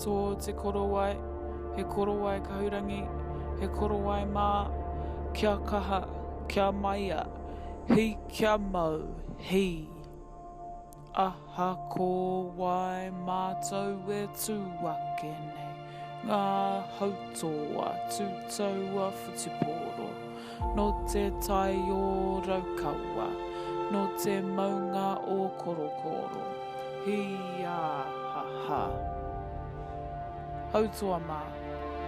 tō te korowai, he korowai kahurangi, he korowai mā, kia kaha, kia maia, hi kia mau, hi. Aha ko wai mātou e tūake nei, ngā hautoa tūtaua whutiporo, no te tai o raukaua, no te maunga o korokoro, hi a ha ha. Hautoa mā,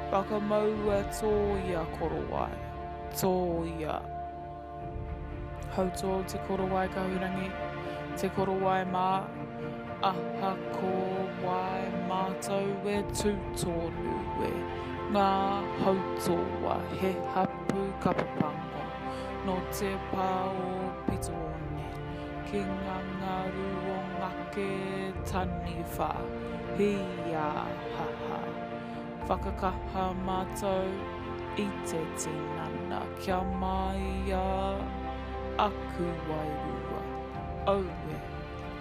whakamau e tōia korowai, tōia. Hautoa te korowai kahurangi, te korowai mā, aha ko wai mātou e tūtonu e, ngā hautoa he hapu kapapango, no te pāo pitoone, ki ngā ngaru o ngake tani whā, hi a ha ha. Whakakaha mātou i te tinana, kia mai a aku wairua. Owe,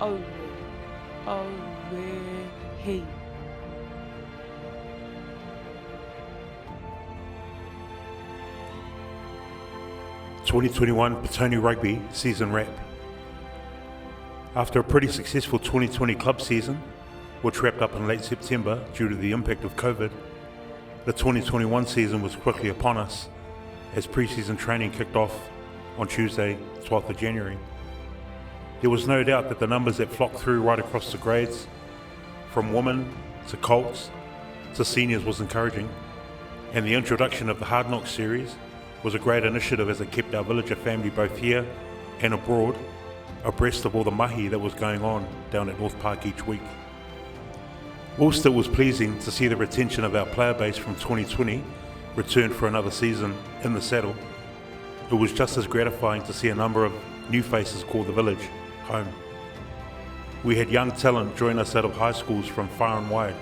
owe, owe, he. (2021) Petone Rugby season wrap. After a pretty successful 2020 club season, which wrapped up in late September due to the impact of COVID, the 2021 season was quickly upon us as pre-season training kicked off on Tuesday, 12th of January. There was no doubt that the numbers that flocked through right across the grades, from women to colts to seniors, was encouraging, and the introduction of the Hard Knocks series was a great initiative as it kept our villager family both here and abroad abreast of all the mahi that was going on down at North Park each week. Whilst it was pleasing to see the retention of our player base from 2020 return for another season in the saddle, it was just as gratifying to see a number of new faces call the village home. We had young talent join us out of high schools from far and wide,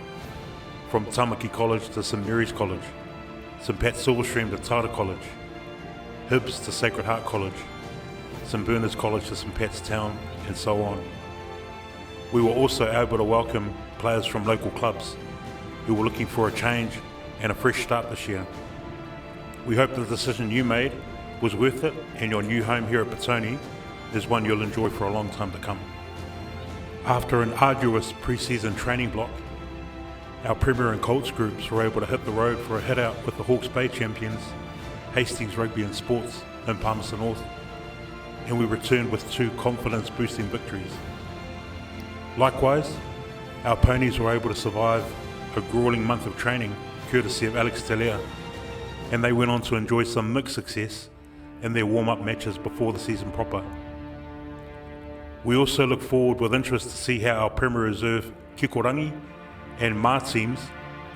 from Tamaki College to St Mary's College, St Pat Silverstream to Tata College, Hibs to Sacred Heart College, St Bernard's College to St Pat's Town, and so on. We were also able to welcome players from local clubs who were looking for a change and a fresh start this year. We hope the decision you made was worth it, and your new home here at Petone is one you'll enjoy for a long time to come. After an arduous pre-season training block, our Premier and Colts groups were able to hit the road for a hit-out with the Hawke's Bay champions, Hastings Rugby and Sports in Palmerston North, and we returned with 2 confidence-boosting victories. Likewise, our ponies were able to survive a gruelling month of training courtesy of Alex Telea, and they went on to enjoy some mixed success in their warm-up matches before the season proper. We also look forward with interest to see how our Premier Reserve Kikorangi and Ma teams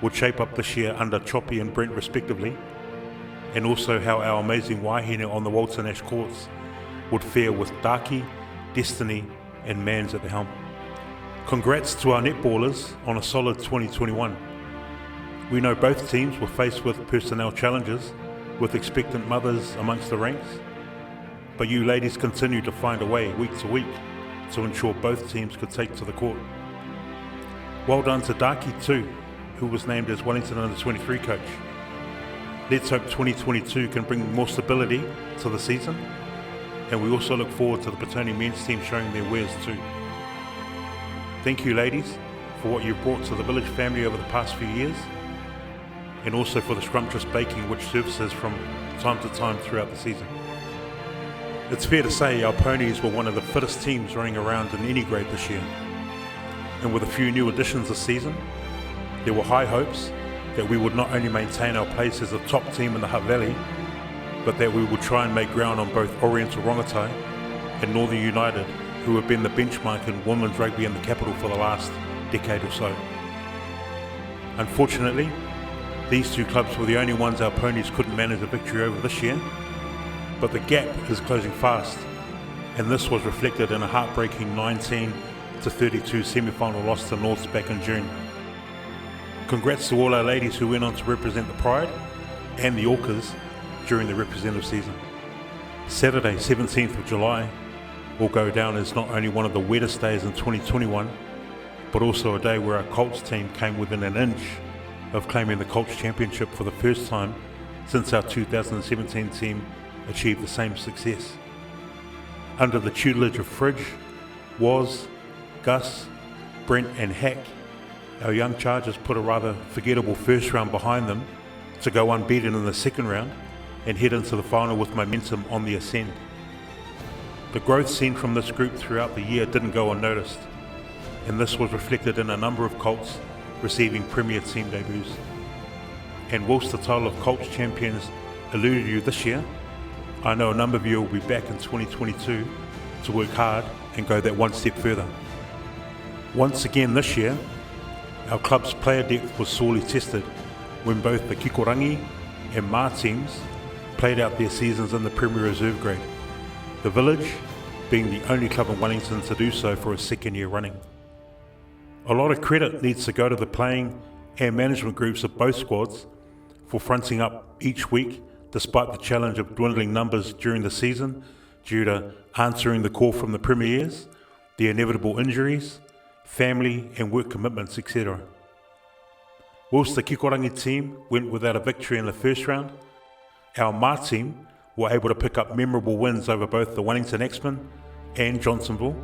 would shape up this year under Choppy and Brent respectively, and also how our amazing Wahine on the Walter Nash courts would fare with Daki, Destiny and Mans at the helm. Congrats to our netballers on a solid 2021. We know both teams were faced with personnel challenges, with expectant mothers amongst the ranks, but you ladies continue to find a way week to week to ensure both teams could take to the court. Well done to Daki too, who was named as Wellington Under-23 coach. Let's hope 2022 can bring more stability to the season, and we also look forward to the Petone men's team showing their wares too. Thank you ladies for what you've brought to the village family over the past few years, and also for the scrumptious baking which surfaces from time to time throughout the season. It's fair to say our ponies were one of the fittest teams running around in any grade this year, and with a few new additions this season, there were high hopes that we would not only maintain our place as a top team in the Hutt Valley, but that we would try and make ground on both Oriental Rongotai and Northern United, who have been the benchmark in women's rugby in the capital for the last decade or so. Unfortunately, these 2 clubs were the only ones our ponies couldn't manage a victory over this year, but the gap is closing fast, and this was reflected in a heartbreaking 19-32 semi-final loss to Norths back in June. Congrats to all our ladies who went on to represent the Pride and the Orcas during the representative season. Saturday, 17th of July will go down as not only one of the wettest days in 2021, but also a day where our Colts team came within an inch of claiming the Colts Championship for the first time since our 2017 team achieved the same success. Under the tutelage of Fridge, Woz, Gus, Brent and Hack, our young Chargers put a rather forgettable first round behind them to go unbeaten in the second round and head into the final with momentum on the ascend. The growth seen from this group throughout the year didn't go unnoticed, and this was reflected in a number of Colts receiving Premier Team debuts. And whilst the title of Colts Champions eluded you this year, I know a number of you will be back in 2022 to work hard and go that one step further. Once again this year, our club's player depth was sorely tested when both the Kikorangi and Ma teams played out their seasons in the Premier Reserve grade, the Village being the only club in Wellington to do so for a second year running. A lot of credit needs to go to the playing and management groups of both squads for fronting up each week despite the challenge of dwindling numbers during the season due to answering the call from the premiers, the inevitable injuries, family and work commitments, etc. Whilst the Kikorangi team went without a victory in the first round, our Ma team were able to pick up memorable wins over both the Wellington Axemen and Johnsonville,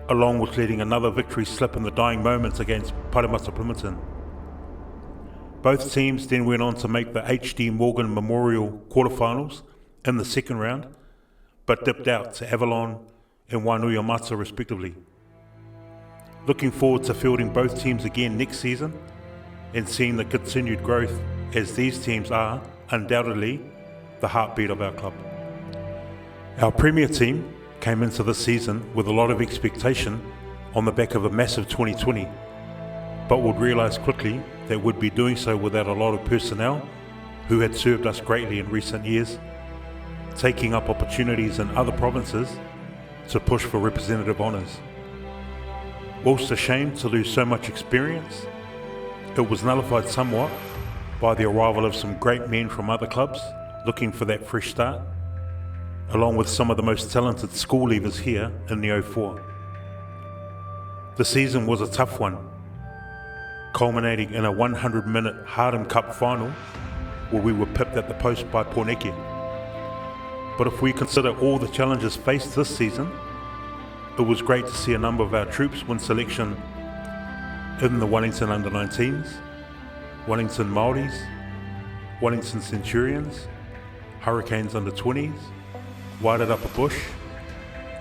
along with letting another victory slip in the dying moments against Parramatta Plimerton. Both teams then went on to make the HD Morgan Memorial quarterfinals in the second round, but dipped out to Avalon and Wainuiomata respectively. Looking forward to fielding both teams again next season and seeing the continued growth, as these teams are undoubtedly the heartbeat of our club. Our Premier team came into this season with a lot of expectation on the back of a massive 2020, but would realise quickly that we'd be doing so without a lot of personnel who had served us greatly in recent years, taking up opportunities in other provinces to push for representative honours. Whilst a shame to lose so much experience, it was nullified somewhat by the arrival of some great men from other clubs looking for that fresh start, along with some of the most talented school leavers here in the 04. The season was a tough one, culminating in a 100-minute Hardham Cup final where we were pipped at the post by Porneke. But if we consider all the challenges faced this season, it was great to see a number of our troops win selection in the Wellington Under-19s, Wellington Māoris, Wellington Centurions, Hurricanes Under-20s, Wairarapa Bush,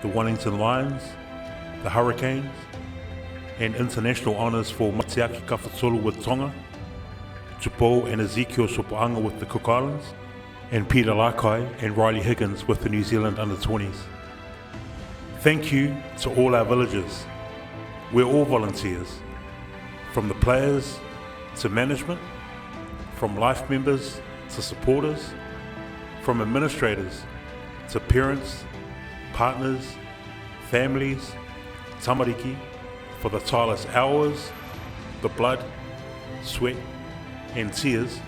the Wellington Lions, the Hurricanes, and international honours for Matiaki Kawhatulu with Tonga, Tupou and Ezekiel Sopoanga with the Cook Islands, and Peter Lakai and Riley Higgins with the New Zealand Under-20s. Thank you to all our villagers. We're all volunteers, from the players to management, from life members to supporters, from administrators to parents, partners, families, tamariki, for the tireless hours, the blood, sweat and tears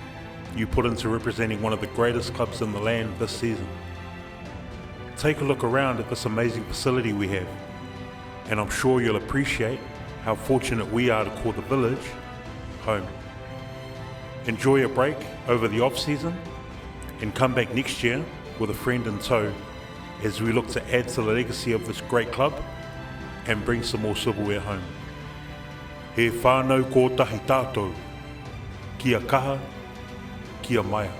you put into representing one of the greatest clubs in the land this season. Take a look around at this amazing facility we have, and I'm sure you'll appreciate how fortunate we are to call the village home. Enjoy a break over the off-season and come back next year with a friend in tow as we look to add to the legacy of this great club and bring some more silverware home. He whānau ko tahi tātou, kia kaha, kia maia.